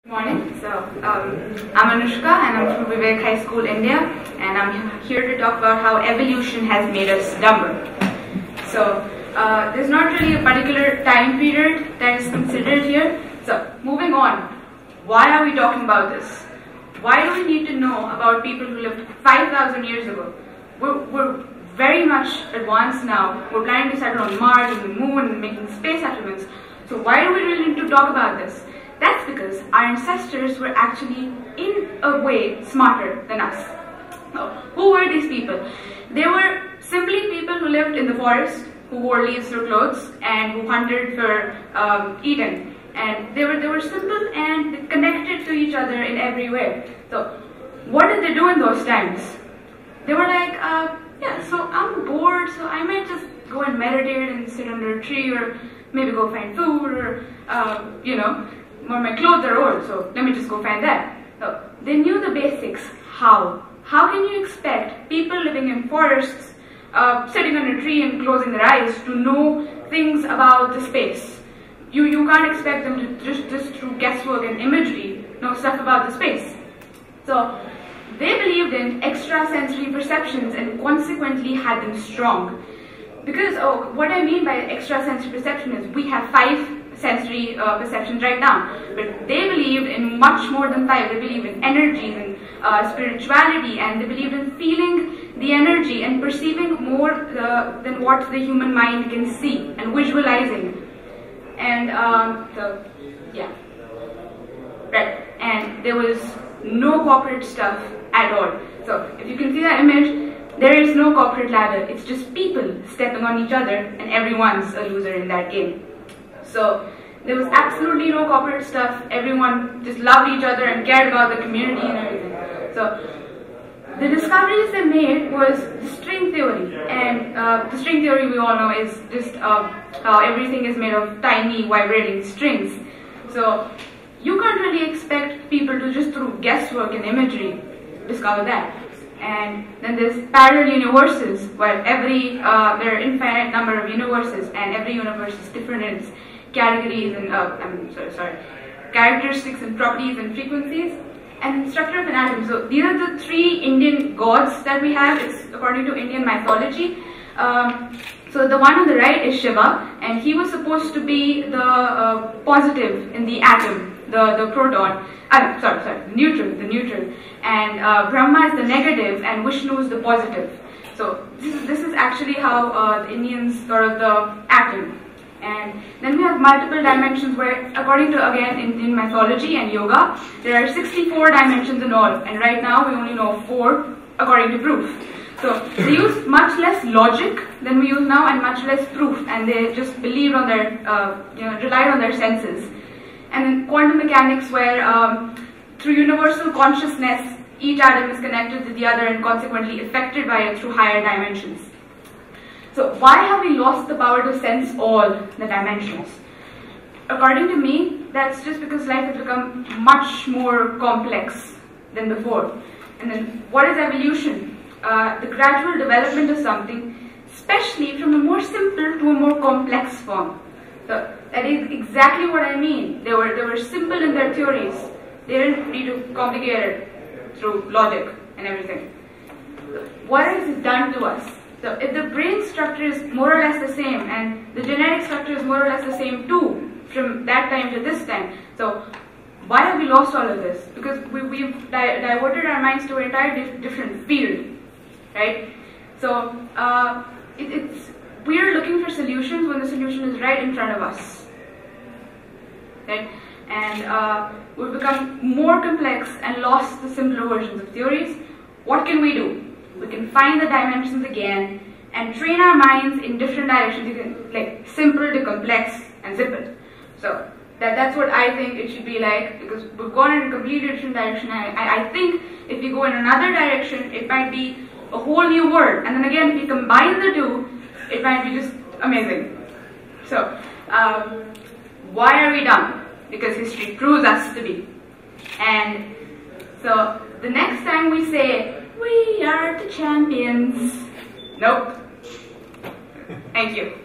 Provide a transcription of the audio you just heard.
Good morning. I'm Anouska and I'm from Vivek High School, India, and I'm here to talk about how evolution has made us dumber. There's not really a particular time period that is considered here. So, moving on, why are we talking about this? Why do we need to know about people who lived 5,000 years ago? We're very much advanced now. We're planning to settle on Mars and the Moon and making space settlements. So why do we really need to talk about this? That's because our ancestors were actually, in a way, smarter than us. Now, who were these people? They were simply people who lived in the forest, who wore leaves for clothes, and who hunted for eating. And they were simple and connected to each other in every way. So, what did they do in those times? They were like, so I'm bored, so I might just go and meditate and sit under a tree, or maybe go find food, or or my clothes are old, so let me just go find that. So they knew the basics. How? How can you expect people living in forests, sitting on a tree and closing their eyes, to know things about the space? You can't expect them to just through guesswork and imagery know stuff about the space. So they believed in extrasensory perceptions and consequently had them strong. Because what I mean by extrasensory perception is we have 5 sensory perceptions right now, but they believed in much more than 5. They believed in energies and spirituality, and they believed in feeling the energy and perceiving more than what the human mind can see, and visualizing. And and there was no corporate stuff at all. So if you can see that image, there is no corporate ladder. It's just people stepping on each other, and everyone's a loser in that game. So there was absolutely no corporate stuff. Everyone just loved each other and cared about the community and everything. So the discoveries they made was the string theory. And the string theory, we all know, is just how everything is made of tiny vibrating strings. So you can't really expect people to just through guesswork and imagery discover that. And then there's parallel universes, where there are infinite number of universes, and every universe is different in its categories and characteristics and properties and frequencies, and structure of an atom. So these are the 3 Indian gods that we have. It's according to Indian mythology. So the one on the right is Shiva, and he was supposed to be the positive in the atom, the proton. The neutral. And Brahma is the negative, and Vishnu is the positive. So this is actually how the Indians thought of the atom. And then we have multiple dimensions where, according to, again, in mythology and yoga, there are 64 dimensions in all. And right now we only know 4 according to proof. So they used much less logic than we use now, and much less proof. And they just believed on their, relied on their senses. And then quantum mechanics, where through universal consciousness, each atom is connected to the other and consequently affected by it through higher dimensions. So why have we lost the power to sense all the dimensions? According to me, that's just because life has become much more complex than before. And then what is evolution? The gradual development of something, especially from a more simple to a more complex form. So that is exactly what I mean. They were simple in their theories. They didn't need to complicate it through logic and everything. So what has it done to us? So if the brain structure is more or less the same, and the genetic structure is more or less the same too, from that time to this time, so why have we lost all of this? Because we've diverted our minds to an entirely different field, right? So we are looking for solutions when the solution is right in front of us, right? And we've become more complex and lost the simpler versions of theories. What can we do? We can find the dimensions again and train our minds in different directions. You can, like, simple to complex and simple. So that's what I think it should be like, because we've gone in a completely different direction. I think if we go in another direction, it might be a whole new world. And then again, if we combine the two, it might be just amazing. So why are we dumb? Because history proves us to be. And so the next time we say, "We are the champions," nope. Thank you.